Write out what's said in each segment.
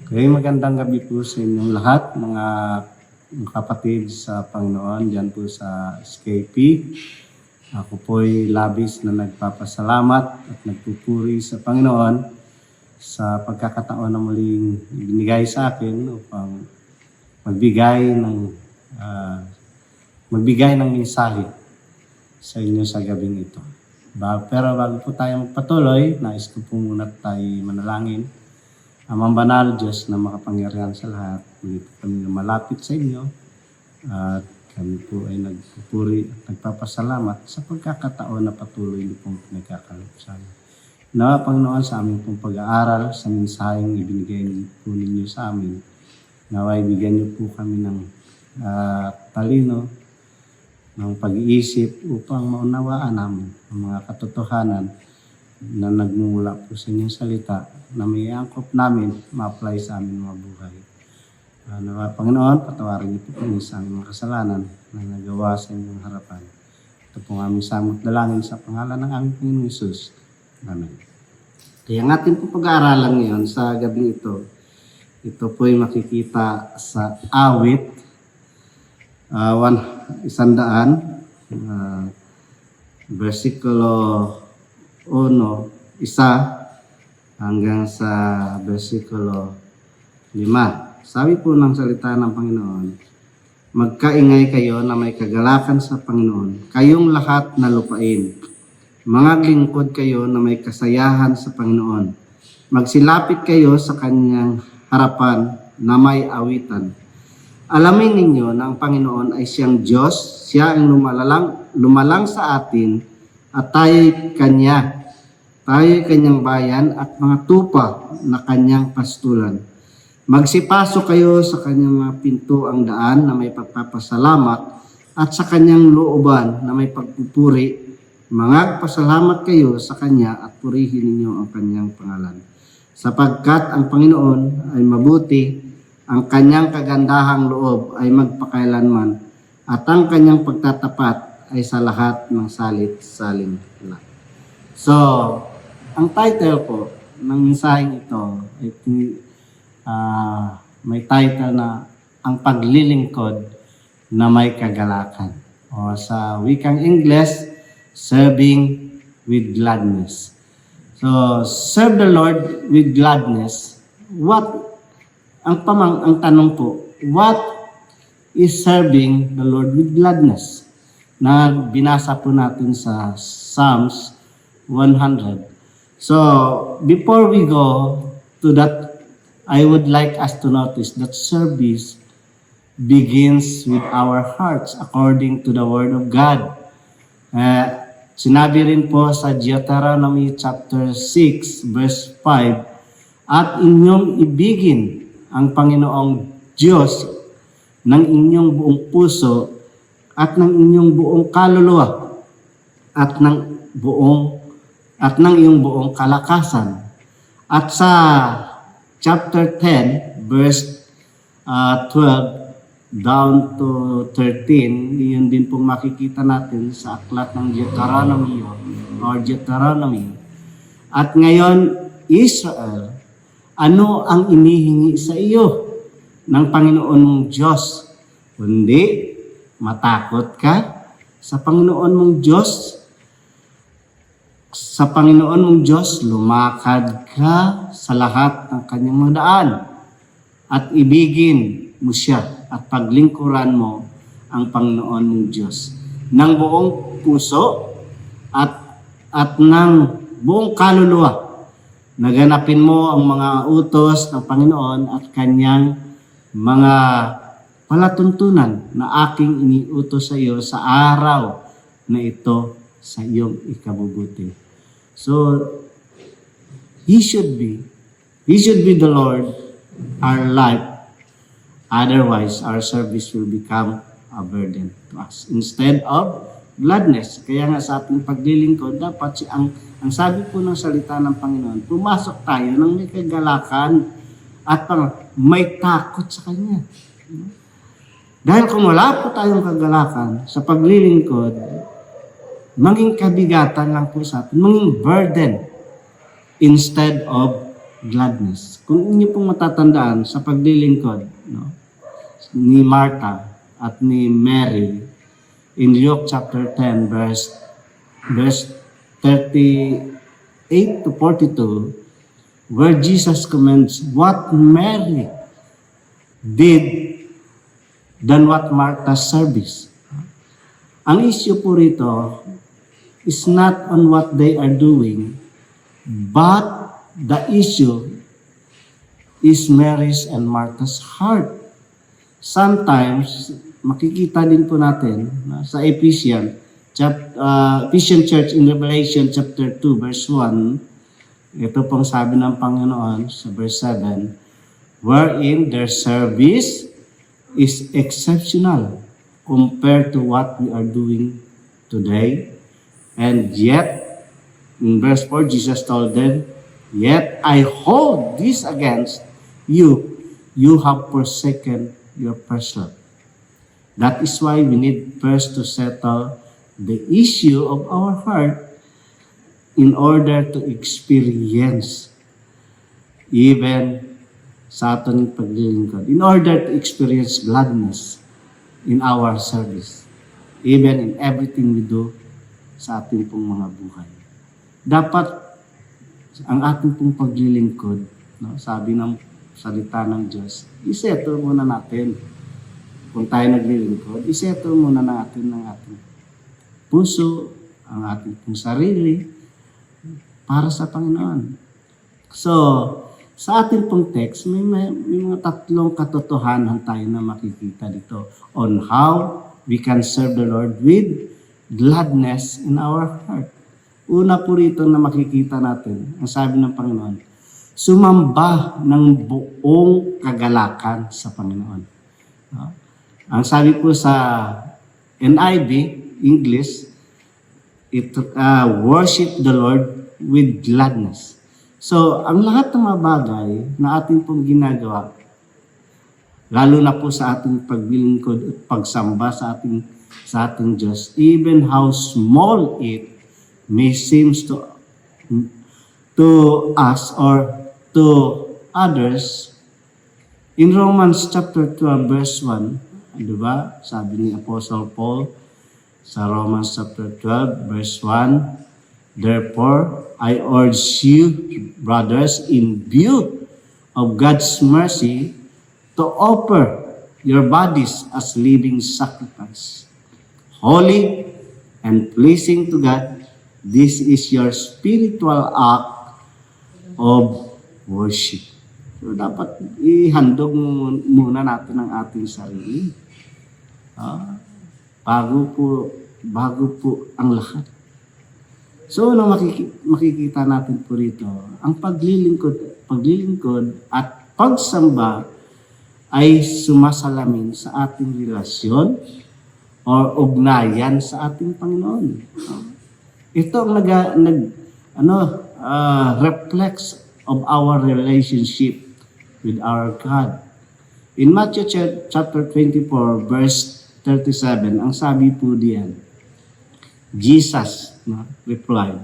Okay, magandang gabi po sa inyong lahat, mga kapatid sa Panginoon, dyan po sa SKP. Ako po'y labis na nagpapasalamat at nagpupuri sa Panginoon sa pagkakataon na muling ibinigay sa akin upang magbigay ng mensahe sa inyo sa gabing ito. Pero bago po tayo magpatuloy, nais ko po muna tayo manalangin. Amang banal, Diyos na makapangyarihan sa lahat, hindi po kami malapit sa inyo at kami po ay nagpupuri at nagpapasalamat sa pagkakataon na patuloy niyo pong pinagkakaloob sa amin. Nawa, Panginoon, sa aming pong pag-aaral, sa mensaheng ibinigay po ninyo sa amin, nawa ibigyan niyo po kami ng talino, ng pag-iisip upang maunawaan namin ang mga katotohanan na nagmumula po sa inyong salita na may angkop namin ma-apply sa aming mga buhay. Nawa, Panginoon, patawarin niyo po kami sa aming mga kasalanan na nagawa sa inyong harapan. Ito po ang aming samot dalangin sa pangalan ng aming Panginoong Hesus. Amen. Kaya ang ating po pag-aaralan ngayon sa gabi ito po ay makikita sa awit 100, versikulo 1, hanggang sa versikulo 5. Sabi po ng salita ng Panginoon, magkaingay kayo na may kagalakan sa Panginoon, kayong lahat na lupain. Mga lingkod kayo na may kasayahan sa Panginoon. Magsilapit kayo sa kanyang harapan na may awitan. Alamin ninyo na ang Panginoon ay siyang Diyos, siya ang lumalang sa atin at tayo'y kanyang bayan at mga tupa na kanyang pastulan. Magsipasok kayo sa kanyang mga pinto ang daan na may pagpapasalamat at sa kanyang looban na may pagpupuri. Magpasalamat kayo sa kanya at purihin ninyo ang kanyang pangalan. Sapagkat ang Panginoon ay mabuti, ang kanyang kagandahang loob ay magpakailanman at ang kanyang pagtatapat ay sa lahat ng salit-saling lahat. So, ang title po ng mensaheng ito ay may title na Ang Paglilingkod na May Kagalakan. O sa wikang English, Serving with Gladness. So, serve the Lord with gladness. Ang tanong po, what is serving the Lord with gladness? Na binasa po natin sa Psalms 100. So, before we go to that, I would like us to notice that service begins with our hearts according to the Word of God. Sinabi rin po sa Deuteronomy chapter 6 verse 5, at inyong ibigin ang Panginoong Diyos ng inyong buong puso at ng inyong buong kaluluwa at ng iyong buong kalakasan. At sa chapter 10 verse 12 down to 13, yun din pong makikita natin sa aklat ng Deuteronomy or Deuteronomy. At ngayon, Israel, ano ang inihingi sa iyo ng Panginoon mong Diyos? Kundi matakot ka sa Panginoon mong Diyos. Sa Panginoon mong Diyos, lumakad ka sa lahat ng kanyang mga daan at ibigin mo siya at paglingkuran mo ang Panginoon mong Diyos ng buong puso at ng buong kaluluwa. Naganapin mo ang mga utos ng Panginoon at kanyang mga palatuntunan na aking iniutos sa iyo sa araw na ito sa iyong ikabubuti. So, He should be the Lord, our life. Otherwise, our service will become a burden to us instead of gladness. Kaya nga sa ating paglilingkod, dapat ang sabi po ng salita ng Panginoon, pumasok tayo ng may kagalakan at may takot sa Kanya. Dahil kung wala po tayong kagalakan sa paglilingkod, manging kabigatan lang po sa atin, manging burden instead of gladness. Kung inyo pong matatandaan sa paglilingkod, no, ni Martha at ni Mary in Luke chapter 10 verse 38 to 42, where Jesus commends what Mary did than what Martha's service. Ang issue po rito is not on what they are doing, but the issue is Mary's and Martha's heart. Sometimes, makikita din po natin sa Ephesians Church in Revelation chapter 2 verse 1, ito pong sabi ng Panginoon sa verse 7, wherein their service is exceptional compared to what we are doing today. And yet, in verse 4, Jesus told them, yet I hold this against you. You have forsaken your first love. That is why we need first to settle the issue of our heart in order to experience even sa ating paglilingkod, in order to experience gladness in our service, even in everything we do sa ating pong mga buhay. Dapat ang ating pong paglilingkod, no, sabi ng salita ng Diyos, isettle muna natin. Kung tayo naglilingkod, isettle muna natin ng ating puso, ang ating pong sarili, para sa Panginoon. So, sa ating pong text, may mga tatlong katotohanan tayo na makikita dito on how we can serve the Lord with gladness in our heart. Una po rito na makikita natin, ang sabi ng Panginoon, sumamba ng buong kagalakan sa Panginoon. No? Ang sabi po sa NIV, English, worship the Lord with gladness. So, ang lahat ng mga bagay na ating pong ginagawa, lalo na po sa ating paglilingkod at pagsamba sa ating Diyos, even how small it may seems to us or to others, in Romans chapter 12 verse 1, di ba? Sabi ni Apostle Paul sa Romans chapter 12 verse 1, therefore, I urge you, brothers, in view of God's mercy, to offer your bodies as living sacrifice, holy and pleasing to God. This is your spiritual act of worship. So, dapat ihandog muna natin ang ating sarili. Bago po ang lahat. So, makikita natin po rito, ang paglilingkod at pagsamba ay sumasalamin sa ating relasyon o ugnayan sa ating Panginoon. Ito ang reflects of our relationship with our God. In Matthew chapter 24 verse 37, ang sabi po diyan, Jesus replied,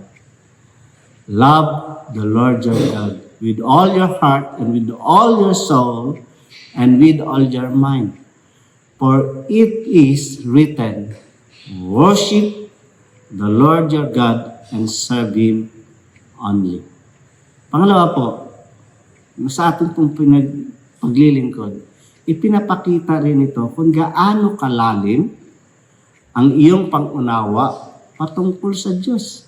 love the Lord your God with all your heart and with all your soul and with all your mind. For it is written, worship the Lord your God and serve Him only. Pangalawa po, sa ating pong paglilingkod, ipinapakita rin ito kung gaano kalalim ang iyong pangunawa patungkol sa Diyos.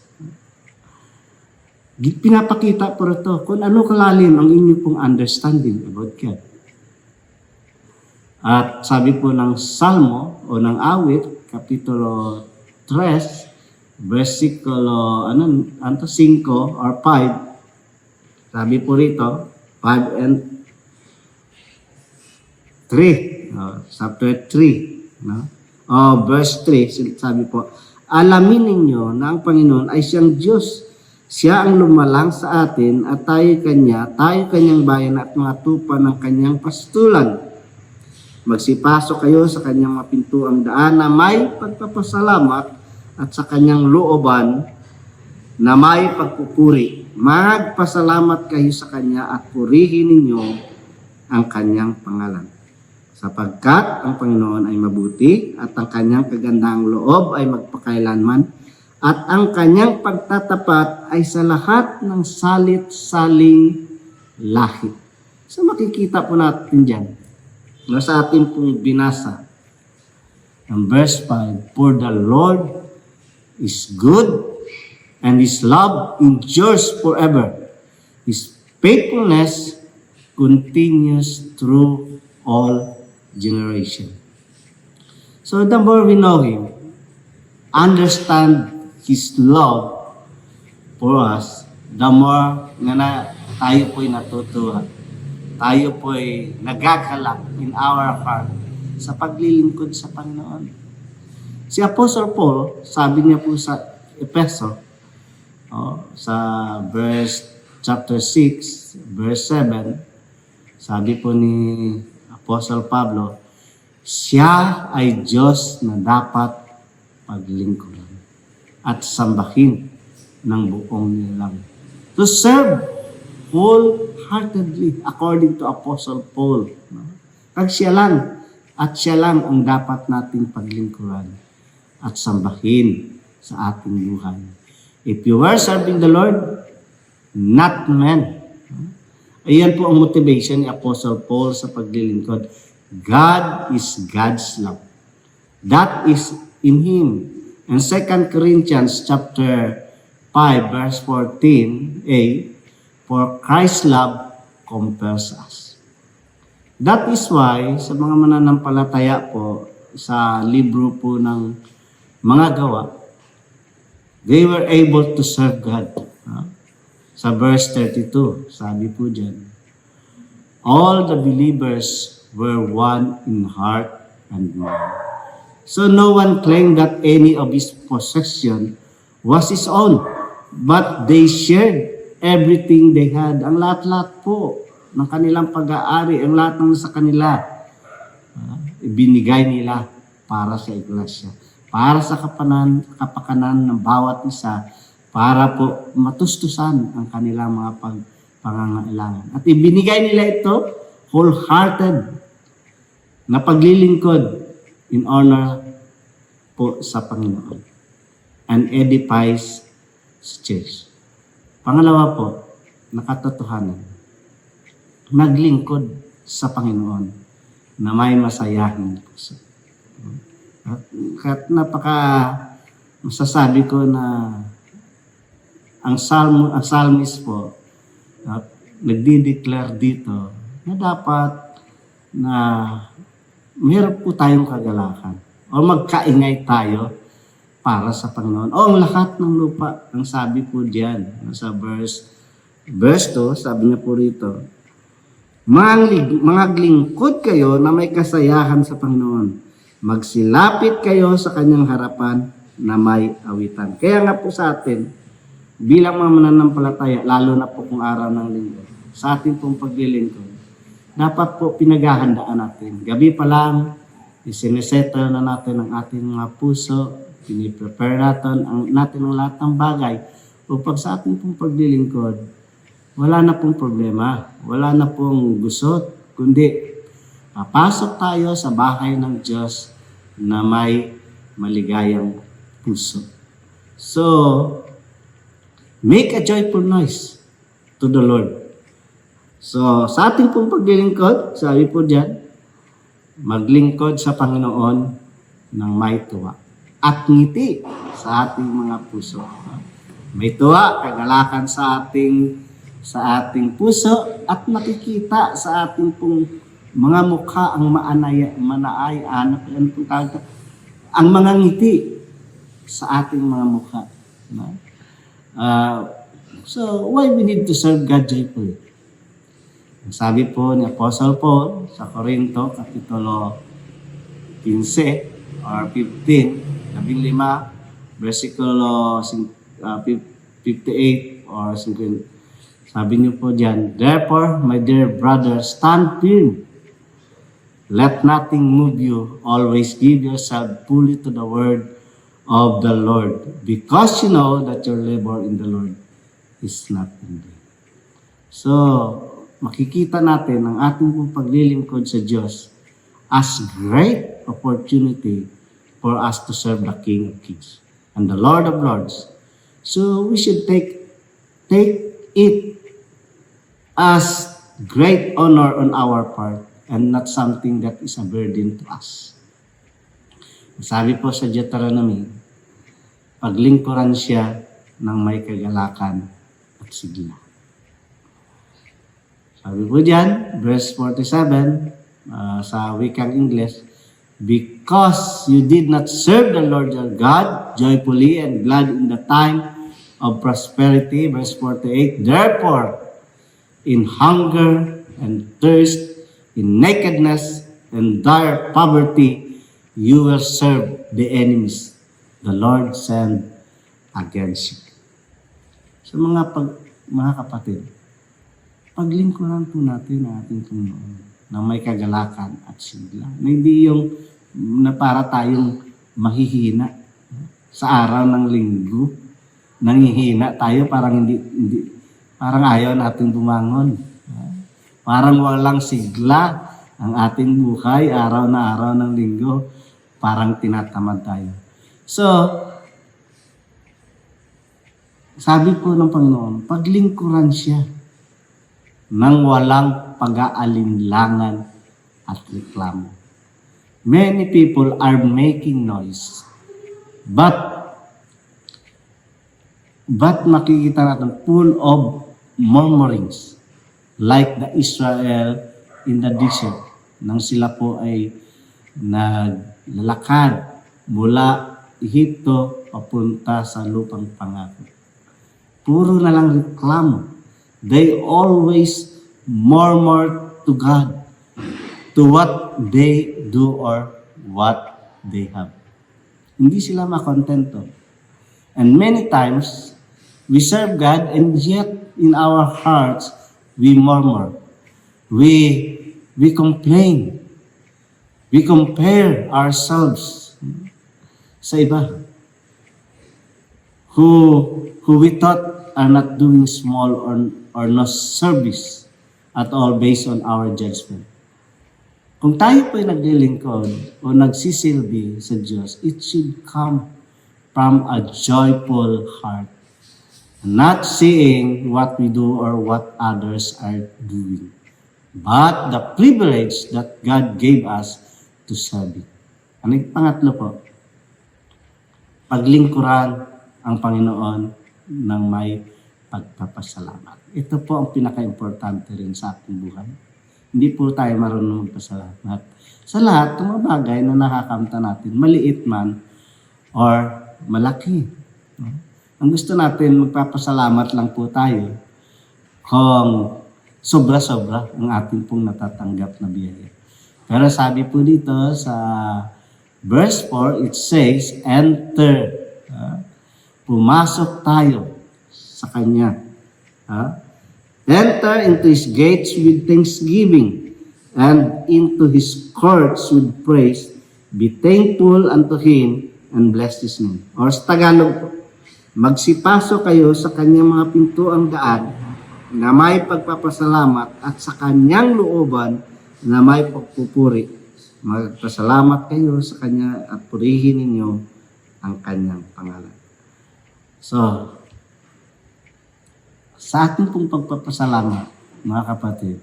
Pinapakita po ito kung ano kalalim ang inyong pong understanding about God. At sabi po ng Salmo o ng Awit, Kapitulo 3, versikulo 5 or 5, sabi po rito, 5 and 3, chapter 3, no? Verse 3, sabi po, alamin ninyo na ang Panginoon ay siyang Diyos. Siya ang lumalang sa atin at tayo kanyang bayan at mga tupa ng kanyang pastulan. Magsipasok kayo sa kanyang mapintuang daan na may pagpapasalamat at sa kanyang looban na may pagpupuri. magpasalamat kayo sa Kanya at purihin ninyo ang Kanyang pangalan. Sapagkat ang Panginoon ay mabuti at ang Kanyang kagandahang loob ay magpakailanman at ang Kanyang pagtatapat ay sa lahat ng salit-saling lahi. So makikita po natin dyan, sa ating pong binasa, ang verse 5, For the Lord is good, and His love endures forever. His faithfulness continues through all generation. So the more we know Him, understand His love for us, the more na tayo po'y natutuwa. Tayo po'y nagagalak in our heart sa paglilingkod sa Panginoon. Si Apostle Paul, sabi niya po sa Efeso, sa chapter 6, verse 7, sabi po ni Apostle Pablo, siya ay Diyos na dapat paglingkuran at sambahin ng buong nilalang. To serve wholeheartedly according to Apostle Paul. Pag siya lang, at siya lang ang dapat nating paglingkuran at sambahin sa ating buhay. If you are serving the Lord, not man. Ayan po ang motivation ni Apostle Paul sa paglilingkod. God is God's love. That is in Him. And 2 Corinthians chapter 5 verse 14a, For Christ's love compels us. That is why sa mga mananampalataya po sa libro po ng mga gawa, they were able to serve God. Sa verse 32, sabi po dyan, all the believers were one in heart and mind. So no one claimed that any of his possession was his own, but they shared everything they had. Ang lahat-lahat po ng kanilang pag-aari, ang lahat ng sa kanila, ibinigay nila para sa iglesia, para sa kapakanan ng bawat isa, para po matustusan ang kanilang mga pangangailangan. At ibinigay nila ito wholehearted na paglilingkod in honor po sa Panginoon and edifies the church. Pangalawa po, nakatotohanan, maglingkod sa Panginoon na may masayahin puso. At masasabi ko na ang psalmist po nagdi-declare dito na dapat na meron po tayong kagalakan o magkaingay tayo para sa Panginoon. O ang lahat ng lupa, ang sabi po diyan, sa verse 2, sabi niya po rito, maglingkod kayo na may kasayahan sa Panginoon. Magsilapit kayo sa kanyang harapan na may awitan. Kaya nga po sa atin, bilang mga mananampalataya, lalo na po kung araw ng linggo, sa ating pong paglilingkod, dapat po pinaghahandaan natin. Gabi pa lang, isinesettle na natin ang ating mga puso, piniprepare natin ang lahat ng bagay upang sa ating pong paglilingkod, wala na pong problema, wala na pong gusot, kundi papasok tayo sa bahay ng Diyos na may maligayang puso. So, make a joyful noise to the Lord. So, sa ating pong paglilingkod, sabi po diyan, maglingkod sa Panginoon ng may tuwa at ngiti sa ating mga puso. May tuwa, kagalakan sa ating puso at makikita sa ating pong mga mukha ang ang mga ngiti sa ating mga mukha. So, why we need to serve God joyfully? Sabi po ni Apostle Paul sa Corinto, Kapitulo 15 or 15, 15, versikulo 58 or 50. Sabi niyo po diyan, therefore, my dear brothers, stand firm. Let nothing move you. Always give yourself fully to the word of the Lord, because you know that your labor in the Lord is not in vain. So, makikita natin ang ating pong paglilingkod sa Diyos as great opportunity for us to serve the King of Kings and the Lord of Lords. So, we should take it as great honor on our part and not something that is a burden to us. Sabi po sa Deuteronomy, paglingkuran siya ng may kagalakan at sigla. Sabi po dyan, verse 47, sa wikang English, because you did not serve the Lord your God joyfully and glad in the time of prosperity, verse 48, therefore, in hunger and thirst, in nakedness and dire poverty, you will serve the enemies the Lord sent against you. So mga kapatid, paglingkuran po natin ang ating Panginoon na may kagalakan at sigla. Na hindi yung na para tayong mahihina sa araw ng linggo. Nanghihina tayo, parang parang ayaw natin bumangon. Parang walang sigla ang ating buhay, araw na araw ng linggo. Parang tinatamad tayo. So, sabi po ng Panginoon, paglingkuran siya nang walang pag-aalinlangan at reklamo. Many people are making noise, but makikita natin full of murmurings like the Israel in the desert nang sila po ay naglalakad mula Ehipto papunta sa lupang pangako. Puro na lang reklamo. They always murmur to God, to what they do or what they have. Hindi sila makontento. And many times, we serve God and yet in our hearts, we murmur. We complain. We compare ourselves sa iba who we thought are not doing small or no service at all based on our judgment. Kung tayo po ay naglilingkod o nagsisilbi sa Diyos, it should come from a joyful heart. Not seeing what we do or what others are doing, but the privilege that God gave us to serve it. Ano yung pangatlo po? Paglingkuran ang Panginoon ng may pagpapasalamat. Ito po ang pinaka-importante rin sa ating buhay. Hindi po tayo marunong magpasalamat sa lahat ng mga bagay na nakakamta natin, maliit man or malaki. Ang gusto natin, magpapasalamat lang po tayo kung sobra-sobra ang ating pong natatanggap na biyaya. Pero sabi po dito sa verse 4, it says, enter. Pumasok tayo sa Kanya. Enter into His gates with thanksgiving and into His courts with praise. Be thankful unto Him and bless His name. Or sa Tagalog po, magsipasok kayo sa Kanyang mga pintuang daan na may pagpapasalamat at sa Kanyang looban na may pagpupuri. Magpasalamat kayo sa Kanya at purihin ninyo ang Kanyang pangalan. So, sa ating pong pagpapasalamat, mga kapatid,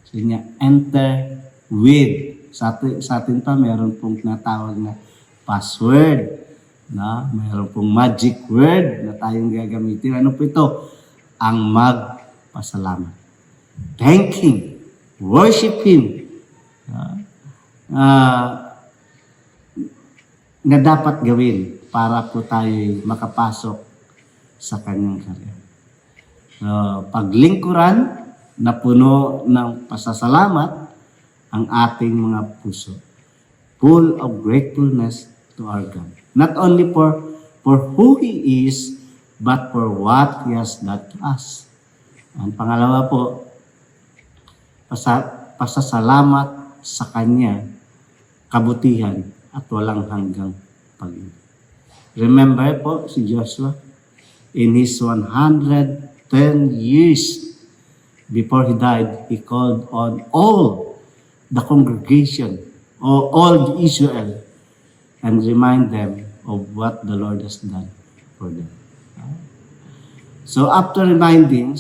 so niya, enter with. Sa atin pa, meron pong natawag na password. Na, meron pong magic word na tayong gagamitin. Ano po ito? Ang magpasalamat. Thank Him. Worship Him. Na dapat gawin para po tayo makapasok sa Kanyang karya. Paglingkuran na puno ng pasasalamat ang ating mga puso. Full of gratefulness to our God. Not only for who He is, but for what He has done to us. Ang pangalawa po, pasasalamat sa Kanya, kabutihan at walang hanggang pag-ibig. Remember po si Joshua, In his 110 years before he died, he called on all the congregation or all Israel and remind them of what the Lord has done for them. So after reminding,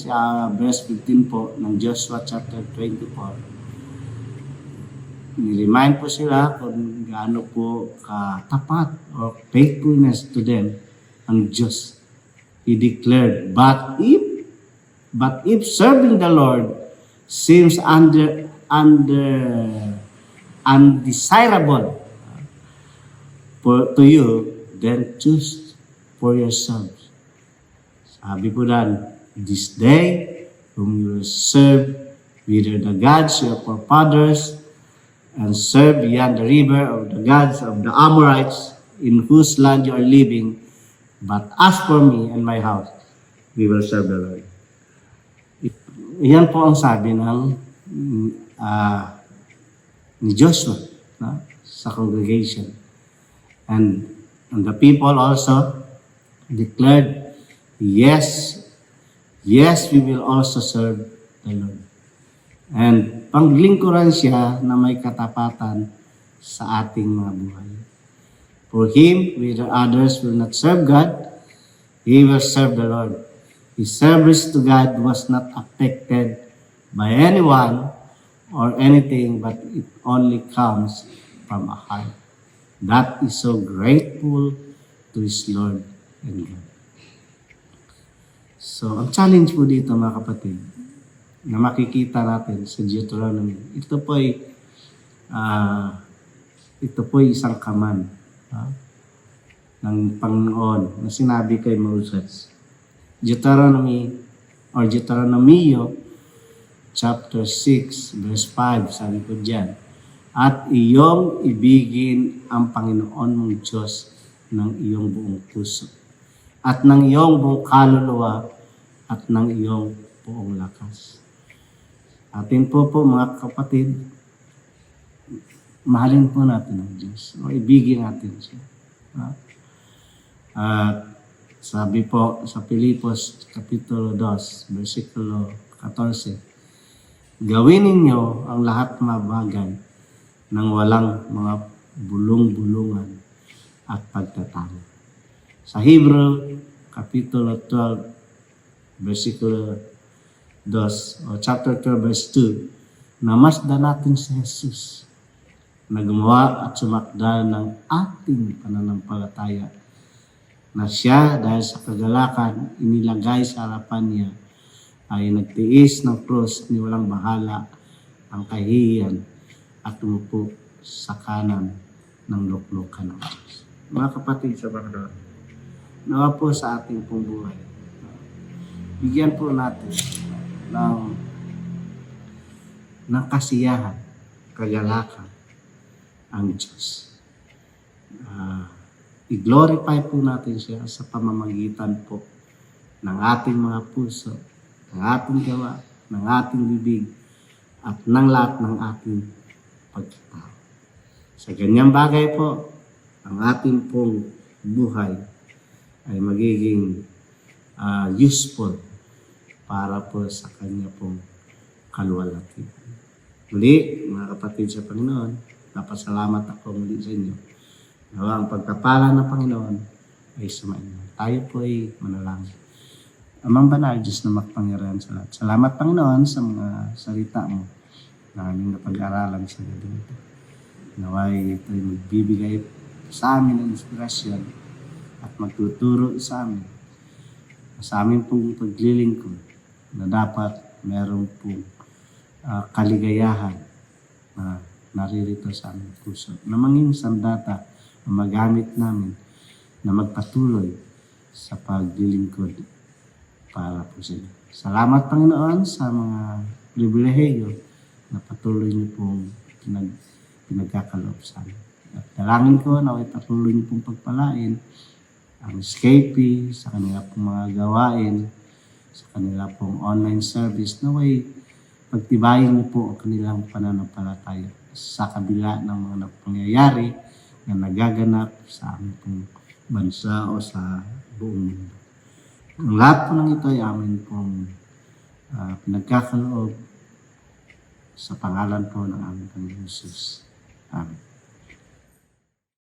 verse 15 po ng Joshua chapter 24, ni-remind po sila kung gaano po katapat or faithfulness to them ang Diyos. He declared, but if serving the Lord seems undesirable to you, then choose for yourselves. Sabi po dan, this day, whom you will serve, whether the gods of your forefathers, and serve beyond the river of the gods of the Amorites, in whose land you are living. But as for me and my house, we will serve the Lord. Yan po ang sabi ng ni Joshua sa congregation. And the people also declared, Yes, we will also serve the Lord. And panglingkuran siya na may katapatan sa ating mga buhay. For him, whether others will not serve God, he will serve the Lord. His service to God was not affected by anyone or anything, but it only comes from a heart that is so grateful to his Lord and God. So, ang challenge po dito mga kapatid, na makikita natin sa Deuteronomy, ito po ay isang command ng Panginoon na sinabi kay Moses. Deuteronomio chapter 6 verse 5, sabi po dyan, at iyong ibigin ang Panginoon mong Diyos ng iyong buong puso at ng iyong buong kaluluwa at ng iyong buong lakas. Atin po mga kapatid, mahalin po natin ang Diyos. O ibigin natin siya. At sabi po sa Filipos Kapitulo 2, versikulo 14, gawin ninyo ang lahat ng mga bagay nang walang mga bulong-bulungan at pagtatalo. Sa Hebrew Kapitulo 12, versikulo 2, o chapter 12, verse 2, namasdan natin si Jesus na gumawa at sumakdal ng ating pananampalataya na siya dahil sa kagalakan inilagay sa harapan niya ay nagtiis ng krus ni walang bahala ang kahihiyan at umupo sa kanan ng luklukan ng Diyos. Mga kapatid sa Panginoon, nawa po sa ating pong buhay, bigyan po natin ng kasiyahan, kagalakan ang Diyos. I-glorify po natin siya sa pamamagitan po ng ating mga puso, ng ating gawa, ng ating bibig, at ng lahat ng ating pagkatao. Sa ganyang bagay po, ang ating pong buhay ay magiging useful para po sa kanya pong kaluwalhatian. Muli, mga kapatid sa Panginoon, napasalamat ako muli sa inyo. Nawa ang pagpapala ng Panginoon ay sumainyo. Tayo po ay manalangin. Amang banal, Diyos na makapangyarihan sa lahat. Salamat, Panginoon, sa mga salita mo na aming napag-aralan sa gabi ito. Naway ito ay magbibigay sa amin ng inspirasyon at magtuturo sa amin pong paglilingkod na dapat meron pong kaligayahan na naririto sa aming puso. Na manging sandata na magamit namin na magpatuloy sa paglilingkod para po sila. Salamat, Panginoon, sa mga pribilehiyo na patuloy niyo pong pinagkakaloob sa amin. At dalangin ko na patuloy niyo pong pagpalain ang escapee sa kanila pong mga gawain, sa kanila pong online service, na pagtibayin niyo po ang kanilang pananampalataya sa kabila ng mga pangyayari na nagaganap sa aming pong bansa o sa buong mundo. Ang lahat po ng ito ay amin pong pinagkakaloob sa pangalan po ng aming Panginoon Jesus. Amen.